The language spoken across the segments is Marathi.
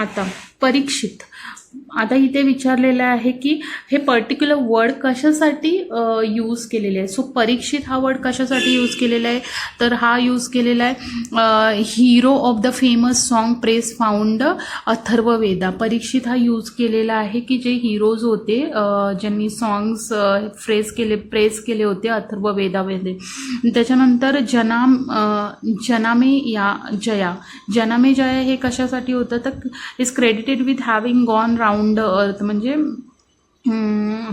आता परीक्षित, आता इथे विचारलेलं आहे की हे पर्टिक्युलर वर्ड कशासाठी यूज केलेले आहे. सो परीक्षित हा वर्ड कशासाठी यूज केलेला आहे, तर हा यूज केलेला आहे hero of the famous song press found Atharvaveda. Parikshit हा यूज केलेला आहे की जे हिरोज होते ज्यांनी सॉंग्स प्रेस केले होते अथर्ववेदामध्ये. त्याच्यानंतर जनामे जया हे कशासाठी होतं, तर is credited with having gone round the earth, म्हणजे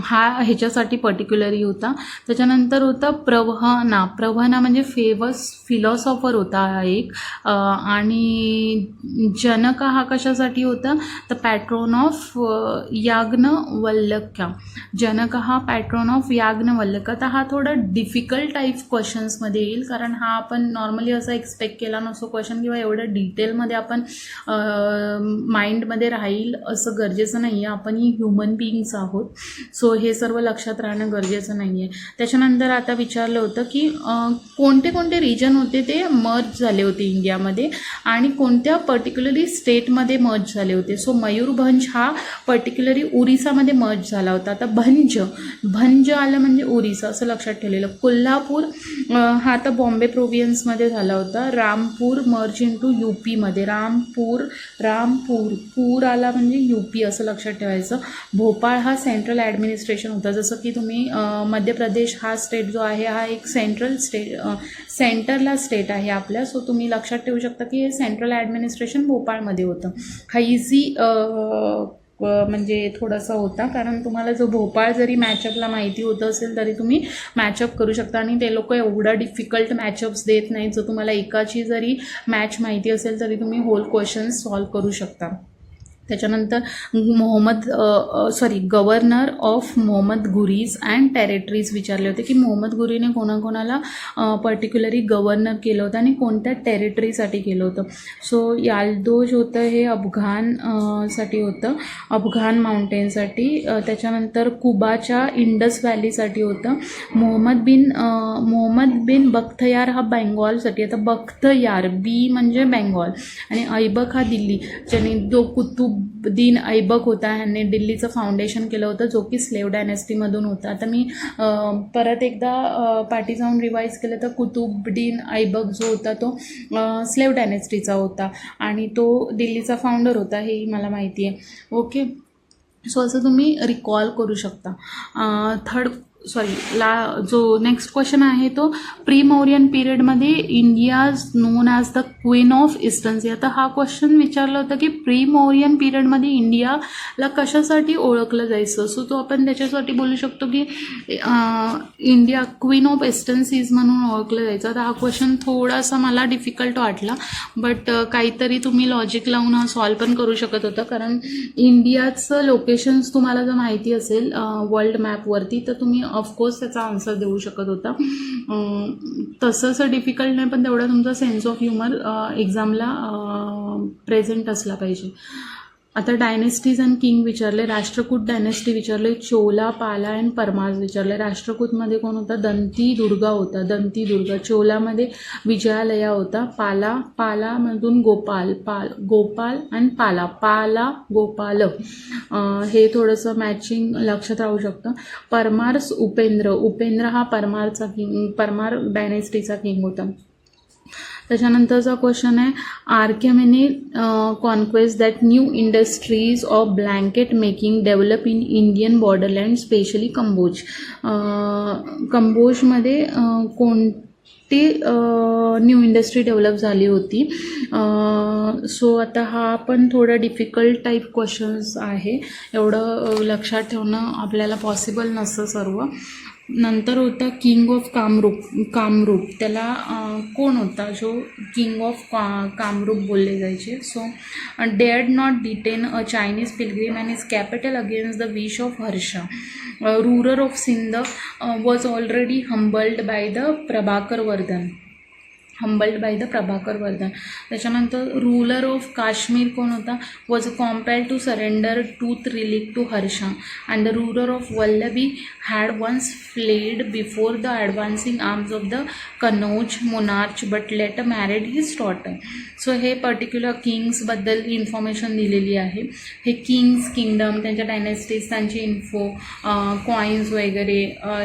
हा ह्याच्यासाठी पर्टिक्युलरली होता. त्याच्यानंतर होता प्रवहना म्हणजे फेमस फिलॉसॉफर होता हा एक. आणि जनक हा कशासाठी होता, तर पॅट्रोन ऑफ याज्ञवल्क्य. जनक हा पॅट्रोन ऑफ याज्ञवल्क्य. तर हा थोडा डिफिकल्ट टाईप क्वेश्चन्समध्ये येईल, कारण हा आपण नॉर्मली असा एक्सपेक्ट केला नसतो क्वेश्चन, किंवा एवढं डिटेलमध्ये आपण माइंडमध्ये राहील असं गरजेचं नाही आहे. आपण ही ह्युमन बिईंग्स आहोत, सो हे सर्व लक्षात राहणं गरजेचं नाही आहे. त्याच्यानंतर आता विचारलं होतं की कोणते कोणते रिजन होते ते मर्ज झाले होते इंडियामध्ये, आणि कोणत्या पर्टिक्युलरली स्टेटमध्ये मर्ज झाले होते. सो मयूरभंज हा पर्टिक्युलरली ओरिसामध्ये मर्ज झाला होता. आता भंज आलं म्हणजे ओरिसा असं लक्षात ठेवलेलं. कोल्हापूर हा आता बॉम्बे प्रोव्हिन्समध्ये झाला होता. रामपूर मर्ज इंटू यूपीमध्ये. पूर आला म्हणजे यूपी असं लक्षात ठेवायचं. भोपाळ हा सेंट्रल ॲडमिनिस्ट्रेशन होता. जसं की तुम्ही मध्य प्रदेश हा स्टेट जो आहे हा एक सेंटरला स्टेट आहे आपल्या. सो तुम्ही लक्षात ठेवू शकता की हे सेंट्रल ॲडमिनिस्ट्रेशन भोपाळमध्ये होतं. हा इझी म्हणजे थोडासा होता, कारण तुम्हाला जो भोपाळ जरी मॅचअपला माहिती होतं असेल तरी तुम्ही मॅचअप करू शकता, आणि ते लोक एवढा डिफिकल्ट मॅचअप्स देत नाहीत. जो तुम्हाला एकाची जरी मॅच माहिती असेल तरी तुम्ही होल क्वेश्चन सॉल्व करू शकता. त्याच्यानंतर governor of Mohammad Ghuri's and territories विचारले होते की मोहम्मद घुरीने कोणाकोणाला पर्टिक्युलरली गव्हर्नर केलं होतं आणि कोणत्या टेरिटरीसाठी केलं होतं. सो याल्दोज होतं हे साठी होतं, अफगाण माउंटेनसाठी. त्याच्यानंतर कुबाच्या इंडस व्हॅलीसाठी होतं. मोहम्मद बिन बख्तयार हा बेंगॉलसाठी. आता बख्तयार बी म्हणजे बेंगॉल, आणि ऐबक हा दिल्ली, ज्यांनी जो कुतुबुद्दीन ऐबक होता ह्यांनी दिल्लीचं फाउंडेशन केलं होतं, जो की स्लेव्ह डायनेस्टीमधून होता. आता मी परत एकदा पाठी जाऊन रिवाईज केलं तर कुतुबुद्दीन ऐबक जो होता तो स्लेव्ह डायनेस्टीचा होता, आणि तो दिल्लीचा फाउंडर होता, हेही मला माहिती आहे. ओके, सो असं तुम्ही रिकॉल करू शकता. जो नेक्स्ट क्वेश्चन आहे तो प्री मौर्यन पिरियडमध्ये India's known as the queen of eastern sea. आता हा क्वेश्चन विचारला होता की प्री मौर्यन पिरियडमध्ये इंडियाला कशासाठी ओळखलं जायचं. सो तो आपण त्याच्यासाठी बोलू शकतो की India queen of eastern seas म्हणून ओळखलं जायचं. तर हा क्वेश्चन थोडासा मला डिफिकल्ट वाटला, बट काहीतरी तुम्ही लॉजिक लावून हा सॉल्व पण करू शकत होता, कारण इंडियाचं लोकेशन्स तुम्हाला जर माहिती असेल वर्ल्ड मॅपवरती तर तुम्ही ऑफकोर्स त्याचा आन्सर देऊ शकत होता. तसंच डिफिकल्ट नाही, पण तेवढा तुमचा सेन्स ऑफ ह्युमर एक्झामला प्रेझेंट असला पाहिजे. आता डायनेस्टीज अँड किंग विचारले. राष्ट्रकूट डायनेस्टी विचारले. चोला, पाला अँड परमार्स विचारले. राष्ट्रकूटमध्ये कोण होता, दंती दुर्गा होता. चोलामध्ये विजयालया होता. पालामधून गोपाल अँड पाला गोपाल, हे थोडंसं मॅचिंग लक्षात राहू शकतं. परमार्स उपेंद्र हा परमार डायनेस्टीचा किंग होता. त्याच्यानंतरचा क्वेश्चन आहे आर्केमेनी conquest that new industries of blanket making develop in Indian borderland specially कंबोजमध्ये कोणती न्यू इंडस्ट्री डेव्हलप झाली होती. सो आता हा पण थोडा डिफिकल्ट टाईप क्वेश्चन्स आहे, एवढं लक्षात ठेवणं आपल्याला पॉसिबल नसतं सर्व. नंतर होता किंग ऑफ कामरूप. त्याला कोण होता जो किंग ऑफ कामरूप बोलले जायचे. So dared not detain a Chinese pilgrim and is capital against the wish of Harsha. Ruler of Sindh was already humbled by the Prabhakar Vardhan. Humbled by the Prabhakar Vardhan. त्याच्यानंतर रुलर ऑफ काश्मीर कोण होता? Was compelled to surrender tooth relic to Harsha. And the ruler of Vallabhi had once fled before the advancing arms of the Kannauj monarch but later married his daughter. So हे पर्टिक्युलर किंग्सबद्दल इन्फॉर्मेशन दिलेली आहे. हे किंग्स किंगडम, त्यांच्या डायनेस्टीज, त्यांची इन्फो, कॉईन्स वगैरे,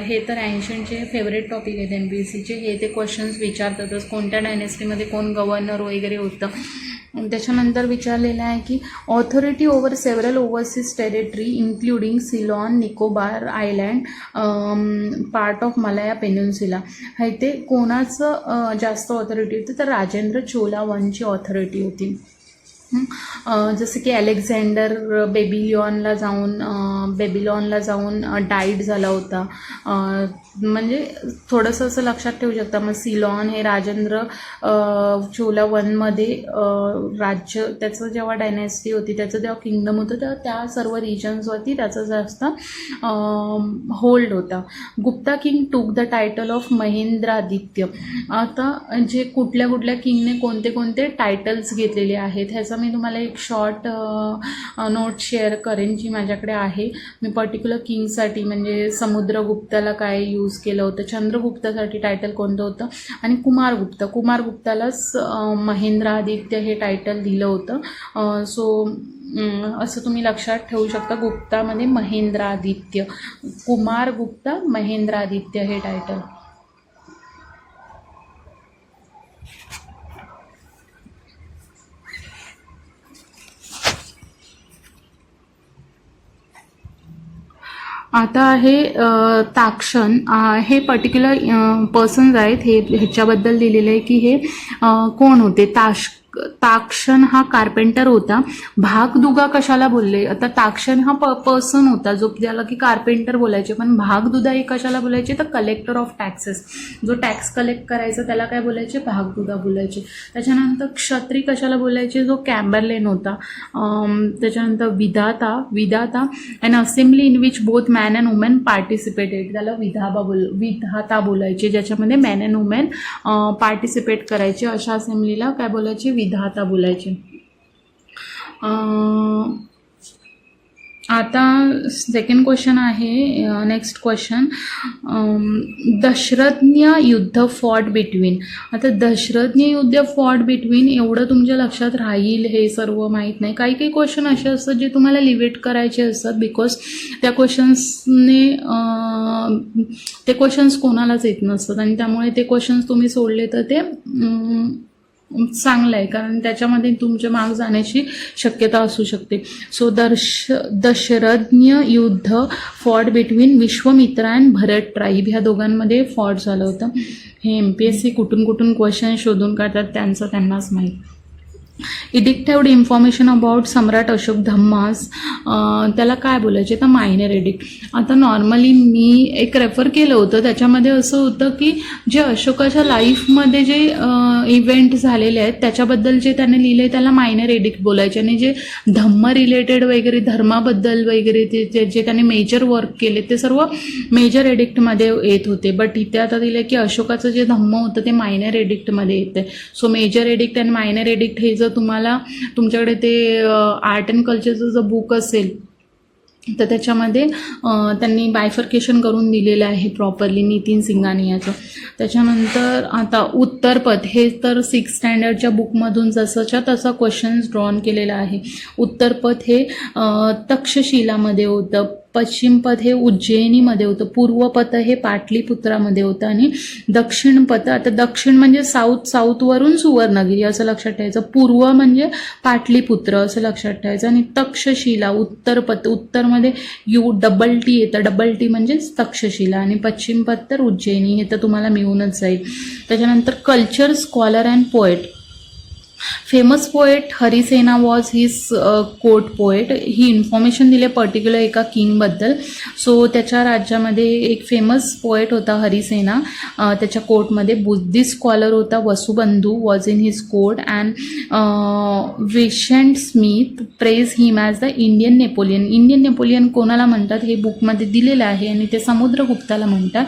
हे तर ॲन्शंटचे फेवरेट टॉपिक आहेत MPSCचे. हे ते क्वेश्चन्स विचारतातच, कोणत्या डायनेस्टीमध्ये कोण गव्हर्नर वगैरे होतं. त्याच्यानंतर विचारलेलं आहे की authority over several overseas territory including Ceylon, Nicobar island, part of Malaya peninsula, हे ते कोणाचं जास्त ऑथॉरिटी होती? तर राजेंद्र चोला वनची ऑथॉरिटी होती. जसं की अलेक्झांडर बेबिलॉनला जाऊन डाईड झाला होता. म्हणजे थोडंसं असं लक्षात ठेवू शकता. मग सिलॉन हे राजेंद्र चोला वनमध्ये राज्य, त्याचं जेव्हा डायनेस्टी होती, त्याचं जेव्हा किंगडम होतं, तेव्हा त्या सर्व रिजन्सवरती त्याचा जास्त होल्ड होता. Gupta king took the title of Mahendraditya. आता जे कुठल्या कुठल्या किंगने कोणते कोणते टायटल्स घेतलेले आहेत ह्याचा मी तुम्हाला एक शॉर्ट नोट शेअर करेन जी माझ्याकडे आहे. मी पर्टिक्युलर किंगसाठी म्हणजे समुद्रगुप्ताला काय यूज केलं होतं, चंद्रगुप्तासाठी टायटल कोणतं होतं, आणि कुमारगुप्तालाच महेंद्रादित्य हे टायटल दिलं होतं. सो असं तुम्ही लक्षात ठेवू शकता. गुप्तामध्ये महेंद्रादित्य, कुमारगुप्ता महेंद्रादित्य हे टायटल. आता आहे ताक्षण. हे पर्टिक्युलर पर्सन्स आहेत. हे ह्याच्याबद्दल दिलेलं आहे की हे कोण होते. ताक्षण हा कार्पेंटर होता. भागदुगा कशाला बोलले? आता ताक्षण हा पर्सन होता जो ज्याला की कार्पेंटर बोलायचे, पण भागदुदा हे कशाला बोलायचे? तर कलेक्टर ऑफ टॅक्सेस, जो टॅक्स कलेक्ट करायचा त्याला काय बोलायचे? भागदुदा बोलायचे. त्याच्यानंतर क्षत्री कशाला बोलायचे? जो कॅम्बरलेन होता. त्याच्यानंतर Vidatha an assembly in which both man and women participated, त्याला विधाता बोलायचे, ज्याच्यामध्ये मॅन अँड वुमेन पार्टिसिपेट करायचे. अशा असेंब्लीला काय बोलायचे? विधाता बोलायचे. आता सेकंड क्वेश्चन आहे. नेक्स्ट क्वेश्चन, दशरथ्य युद्ध फॉट बिटवीन. आता दशरथ्य युद्ध फॉट बिटवीन एवढं तुमच्या लक्षात राहील हे सर्व माहीत नाही. काही काही क्वेश्चन असे असतात जे तुम्हाला लिव्हिट करायचे असतात, बिकॉज त्या क्वेश्चन्स कोणालाच येत नसतात आणि त्यामुळे ते क्वेश्चन्स तुम्ही सोडले तर ते चांगलं आहे, कारण त्याच्यामध्ये तुमचे मार्क्स जाण्याची शक्यता असू शकते. सो दशरथ्य युद्ध fought between Vishwamitra and Bharat tribe, ह्या दोघांमध्ये फॉट झालं होतं. हे MPSC कुठून क्वेश्चन शोधून काढतात त्यांचं त्यांनाच माहीत. इडिक्ट हॅवड इन्फॉर्मेशन अबाउट सम्राट अशोक धम्मास, त्याला काय बोलायचे? तर मायनर एडिक्ट. आता नॉर्मली मी एक रेफर केलं होतं, त्याच्यामध्ये असं होतं की जे अशोकाच्या लाईफमध्ये जे इव्हेंट झालेले आहेत त्याच्याबद्दल जे त्याने लिहिले त्याला मायनर एडिक्ट बोलायचे, आणि जे धम्म रिलेटेड वगैरे धर्माबद्दल वगैरे ते जे त्याने मेजर वर्क केले ते सर्व मेजर एडिक्टमध्ये येत होते. बट इथे आता दिलं की अशोकाचं जे धम्म होतं ते मायनर एडिक्टमध्ये येते. सो मेजर एडिक्ट आणि मायनर एडिक्ट हे जर तुम्हाला तुमच्याकडे ते आर्ट अँड कल्चरचं जर बुक असेल तर त्याच्यामध्ये त्यांनी बायफर्केशन करून दिलेलं आहे प्रॉपरली, नितीन सिंगाने याचं. त्याच्यानंतर आता उत्तरपद हे तर 6th स्टँडर्डच्या बुकमधून जसंच्या तसा क्वेश्चन्स ड्रॉन केलेला आहे. उत्तरपद हे तक्षशिलामध्ये होतं, पश्चिमपद हे उज्जैनीमध्ये होतं, पूर्वपद हे पाटलीपुत्रामध्ये होतं, आणि दक्षिणपद, आता दक्षिण म्हणजे साऊथवरून सुवर्णगिरी असं लक्षात ठेवायचं, पूर्व म्हणजे पाटलीपुत्र असं लक्षात ठेवायचं, आणि तक्षशिला उत्तरपद, उत्तरमध्ये डबल टी येतं, डबल टी म्हणजे तक्षशिला, आणि पश्चिमपद तर उज्जैनी, हे तर तुम्हाला मिळूनच जाईल. त्याच्यानंतर culture, scholar and poet. Famous poet Harisena was his court poet. ही इन्फॉर्मेशन दिले पर्टिक्युलर एका किंगबद्दल. सो त्याच्या राज्यामध्ये एक फेमस पोएट होता हरिसेना, त्याच्या कोर्टमध्ये. बुद्धिस्ट स्कॉलर होता Vasubandhu was in his court. And Vincent Smith praise him as the Indian Napoleon. Indian Napoleon कोणाला म्हणतात हे बुकमध्ये दिलेलं आहे आणि ते समुद्रगुप्ताला म्हणतात.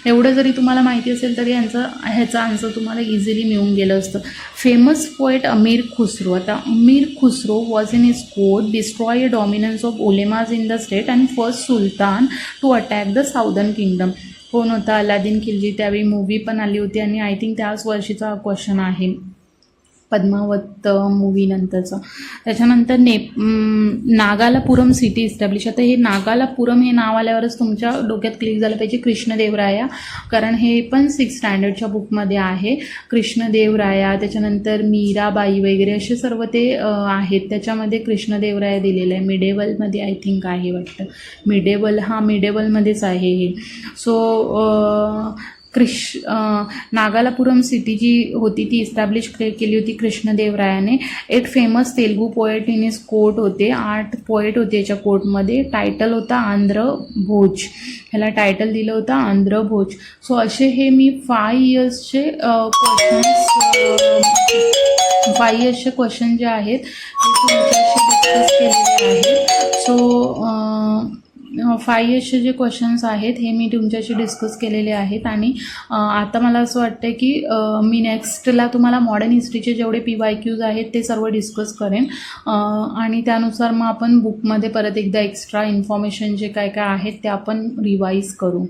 एवढं जरी तुम्हाला माहिती असेल तरी ह्याचा आन्सर तुम्हाला इझिली मिळून गेलं असतं. Famous poet Amir Khusro. आता Amir Khusro was in his court, destroy dominance of उलेमाज in the state and first sultan to attack the southern kingdom. कोण होता? अलादीन खिलजी. त्यावेळी मूवी पण आली होती आणि आय थिंक त्याच वर्षीचा क्वेश्चन आहे, पद्मावत मूवी नंतरचं. त्याच्यानंतर नागालापुरम सिटी इस्टॅब्लिश. आता हे नागालापुरम हे नाव आल्यावरच तुमच्या डोक्यात क्लिक झालं पाहिजे कृष्णदेवराया, कारण हे पण 6th स्टँडर्डच्या बुकमध्ये आहे. कृष्णदेवराया, त्याच्यानंतर मीराबाई वगैरे असे सर्व ते आहेत. त्याच्यामध्ये कृष्णदेवराया दिलेलं आहे. मिडेवलमध्ये आय थिंक आहे वाटतं. मिडेवलमध्येच आहे हे. सो नागालापुरम सिटी जी होती ती इस्टॅब्लिश केली होती कृष्णदेवरायाने. 8 famous Telugu poet in his court होते. 8 पोएट होते याच्या कोर्टमध्ये. टायटल होता आंध्र भोज. ह्याला टायटल दिलं होतं आंध्र भोज. सो असे हे मी 5 इयर्सचे क्वेश्चन जे आहेत ते तुमच्याशी डिस्कस केलेले आहेत. सो 5 इयर्सचे जे क्वेश्चन्स आहेत हे मी तुमच्याशी डिस्कस केलेले आहेत. आणि आता मला असं वाटतं की मी नेक्स्टला तुम्हाला मॉडर्न हिस्ट्रीचे जेवढे PYQs आहेत ते सर्व डिस्कस करेन आणि त्यानुसार मग आपण बुकमध्ये परत एकदा एक्स्ट्रा इन्फॉर्मेशन जे काय काय आहेत ते आपण रिवाईज करू.